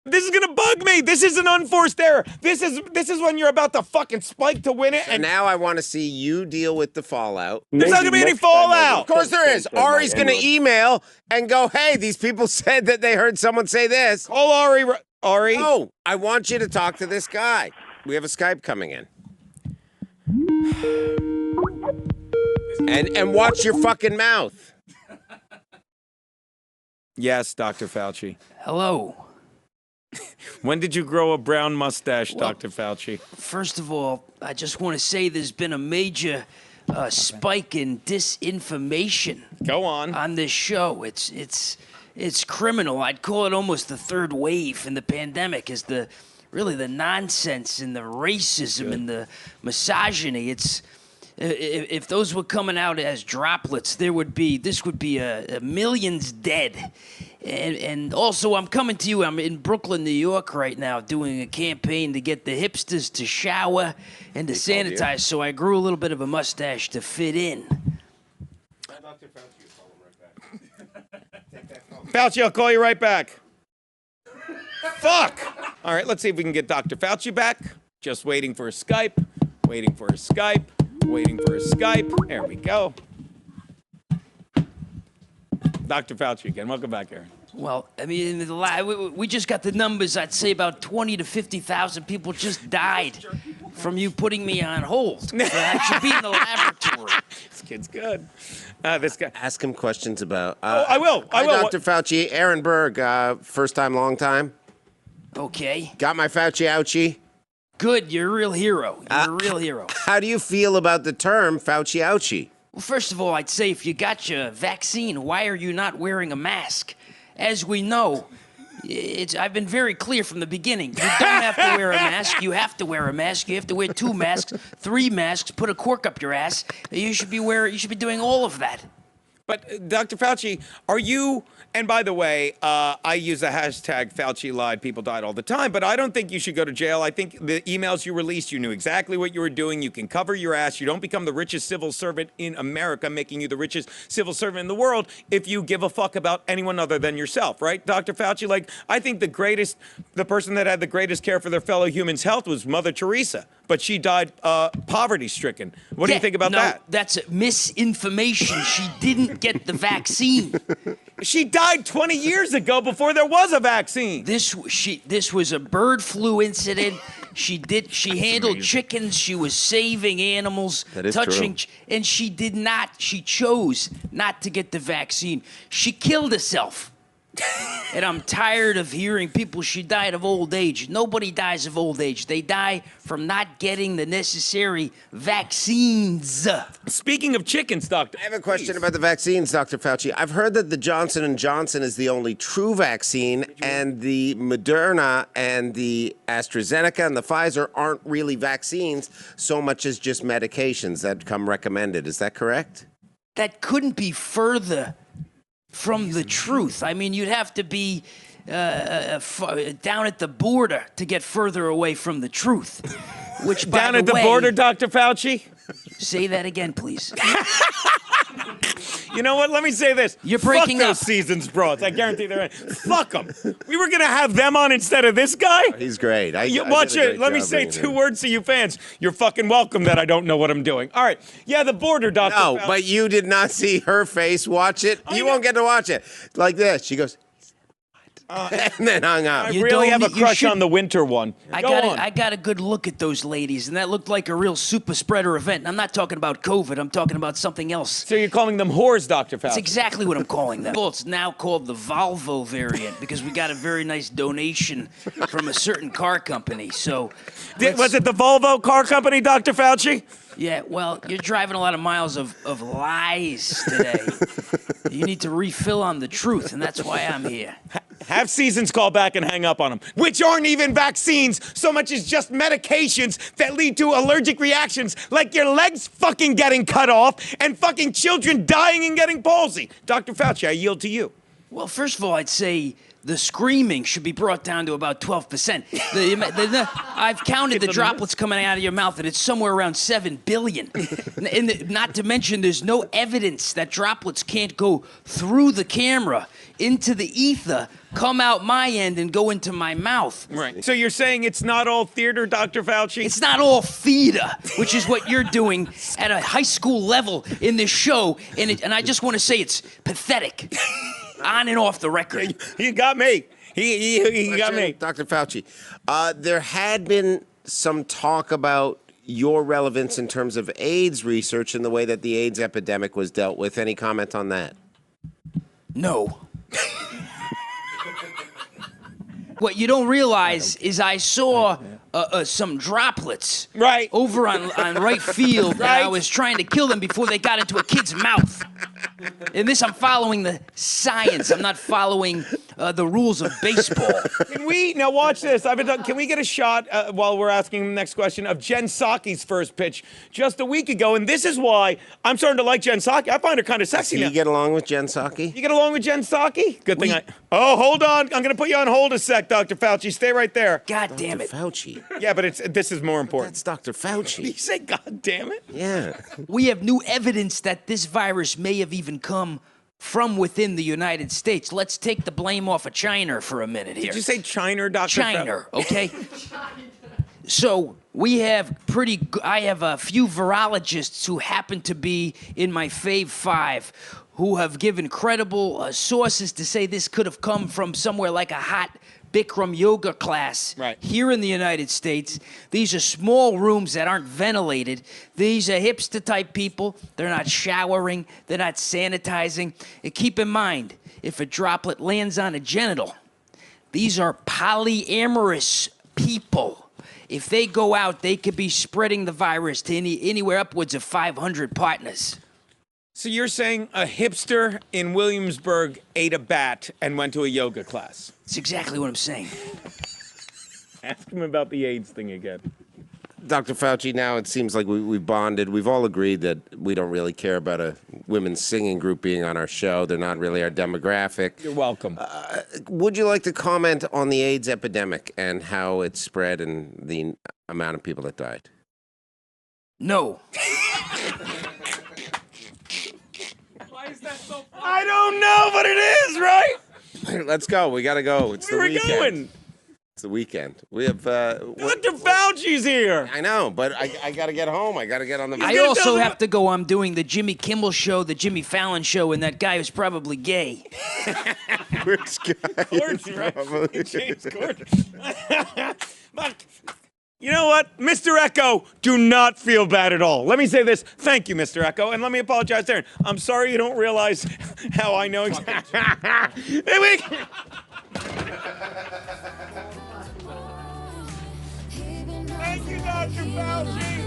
This is gonna bug me. This is an unforced error. This is when you're about to fucking spike to win it. And now I want to see you deal with the fallout. There's not gonna be any fallout. Of course there is. Ari's going to email and go, hey, these people said that they heard someone say this. Call Ari. Ari. No, I want you to talk to this guy. We have a Skype coming in. And watch your fucking mouth. Yes, Dr. Fauci. Hello. When did you grow a brown mustache, Dr. Fauci? First of all, I just want to say there's been a major spike in disinformation. Go on this show. It's criminal. I'd call it almost the third wave in the pandemic. Is the nonsense and the racism and the misogyny. It's if those were coming out as droplets, this would be a millions dead. And also, I'm coming to you. I'm in Brooklyn, New York right now doing a campaign to get the hipsters to shower and to sanitize. So I grew a little bit of a mustache to fit in. Dr. Fauci, call him right back. Take that phone. Fauci, I'll call you right back. Fuck! All right, let's see if we can get Dr. Fauci back. Just waiting for a Skype. Waiting for a Skype. Waiting for a Skype. There we go. Dr. Fauci again. Welcome back, Aaron. Well, I mean, we just got the numbers. I'd say about 20 to 50,000 people just died from you putting me on hold. I should be in the laboratory. This kid's good. This guy. Ask him questions about... I will. Hi, Dr. Fauci. Aaron Berg, first time, long time. Okay. Got my Fauci ouchie? Good. You're a real hero. You're a real hero. How do you feel about the term Fauci ouchie? Well, first of all, I'd say if you got your vaccine, why are you not wearing a mask? As we know, I've been very clear from the beginning. You don't have to wear a mask. You have to wear a mask. You have to wear 2 masks, 3 masks, put a cork up your ass. You should be doing all of that. But, Dr. Fauci, are you... And by the way, I use the hashtag Fauci lied. People died all the time. But I don't think you should go to jail. I think the emails you released, you knew exactly what you were doing. You can cover your ass. You don't become the richest civil servant in America, making you the richest civil servant in the world if you give a fuck about anyone other than yourself, right, Dr. Fauci? Like, I think the person that had the greatest care for their fellow humans' health was Mother Teresa. But she died poverty-stricken. What do you think about that? That's misinformation. She didn't get the vaccine. She died 20 years ago before there was a vaccine. This was a bird flu incident. She handled amazing. chickens. She was saving animals, that is touching, true. And she chose not to get the vaccine. She killed herself. And I'm tired of hearing people, she died of old age. Nobody dies of old age. They die from not getting the necessary vaccines. Speaking of chickens, Doctor. I have a question about the vaccines, Dr. Fauci. I've heard that the Johnson & Johnson is the only true vaccine, and the Moderna and the AstraZeneca and the Pfizer aren't really vaccines so much as just medications that come recommended. Is that correct? That couldn't be further from the truth. I mean, you'd have to be down at the border to get further away from the truth. Which, by Down at the border, Dr. Fauci? Say that again, please. You know what? Let me say this. You're breaking Fuck up. those Seasons broads. I guarantee they're in. Fuck them. We were going to have them on instead of this guy? He's great. Watch it. Let me say 2 words to you fans. You're fucking welcome that I don't know what I'm doing. All right. Yeah, the border, Dr. No, Fauci. but you did not see her face. Watch it. You won't get to watch it. Like this. She goes, and then hung up. I You really don't have a need- you crush should- on the winter one. I Go got on. I got a good look at those ladies, and that looked like a real super spreader event. And I'm not talking about COVID. I'm talking about something else. So you're calling them whores, Dr. Fauci? That's exactly what I'm calling them. Well, it's now called the Volvo variant because we got a very nice donation from a certain car company. So, Was it the Volvo car company, Dr. Fauci? yeah, well, you're driving a lot of miles of lies today. You need to refill on the truth, and that's why I'm here. Have Seasons call back and hang up on them, which aren't even vaccines so much as just medications that lead to allergic reactions like your legs fucking getting cut off and fucking children dying and getting palsy. Dr. Fauci, I yield to you. Well, first of all, I'd say the screaming should be brought down to about 12%. I've counted the droplets coming out of your mouth, and it's somewhere around 7 billion. Not to mention, there's no evidence that droplets can't go through the camera into the ether, come out my end, and go into my mouth. Right. So you're saying it's not all theater, Dr. Fauci? It's not all theater, which is what you're doing at a high school level in this show, and I just want to say it's pathetic. On and off the record. You got me. He got me. Dr. Fauci, there had been some talk about your relevance in terms of AIDS research and the way that the AIDS epidemic was dealt with. Any comment on that? No. What you don't realize is I saw some droplets over on right field, and I was trying to kill them before they got into a kid's mouth. In this, I'm following the science. I'm not following the rules of baseball. Can we now watch this? Can we get a shot while we're asking the next question of Jen Psaki's first pitch just a week ago? And this is why I'm starting to like Jen Psaki. I find her kind of sexy now. You get along with Jen Psaki? You get along with Jen Psaki? Good thing Oh, hold on. I'm going to put you on hold a sec, Dr. Fauci. Stay right there. God damn it. Fauci. Yeah, but this is more important. That's Dr. Fauci. You say God damn it? Yeah. We have new evidence that this virus may have even come from within the United States. Let's take the blame off of China for a minute here. Did you say China, Dr. China, okay? So we have I have a few virologists who happen to be in my Fave 5 who have given credible sources to say this could have come from somewhere like a hot Bikram yoga class here in the United States. These are small rooms that aren't ventilated. These are hipster-type people. They're not showering. They're not sanitizing. And keep in mind, if a droplet lands on a genital, these are polyamorous people. If they go out, they could be spreading the virus to anywhere upwards of 500 partners. So you're saying a hipster in Williamsburg ate a bat and went to a yoga class? That's exactly what I'm saying. Ask him about the AIDS thing again. Dr. Fauci, now it seems like we've bonded. We've all agreed that we don't really care about a women's singing group being on our show. They're not really our demographic. You're welcome. Would you like to comment on the AIDS epidemic and how it spread and the amount of people that died? No. Why is that so funny? I don't know, but it is, right? Let's go. We got to go. It's the weekend. Where are we going? It's the weekend. We have... Dr. Fauci's here. I know, but I got to get home. I got to get on the... I also have to go. I'm doing the Jimmy Kimmel show, the Jimmy Fallon show, and that guy is probably gay. Which guy? Gordon, right? James Gordon. But you know what? Mr. Echo, do not feel bad at all. Let me say this. Thank you, Mr. Echo, and let me apologize, Aaron. I'm sorry you don't realize how I know exactly. Thank you, Dr. Fauci.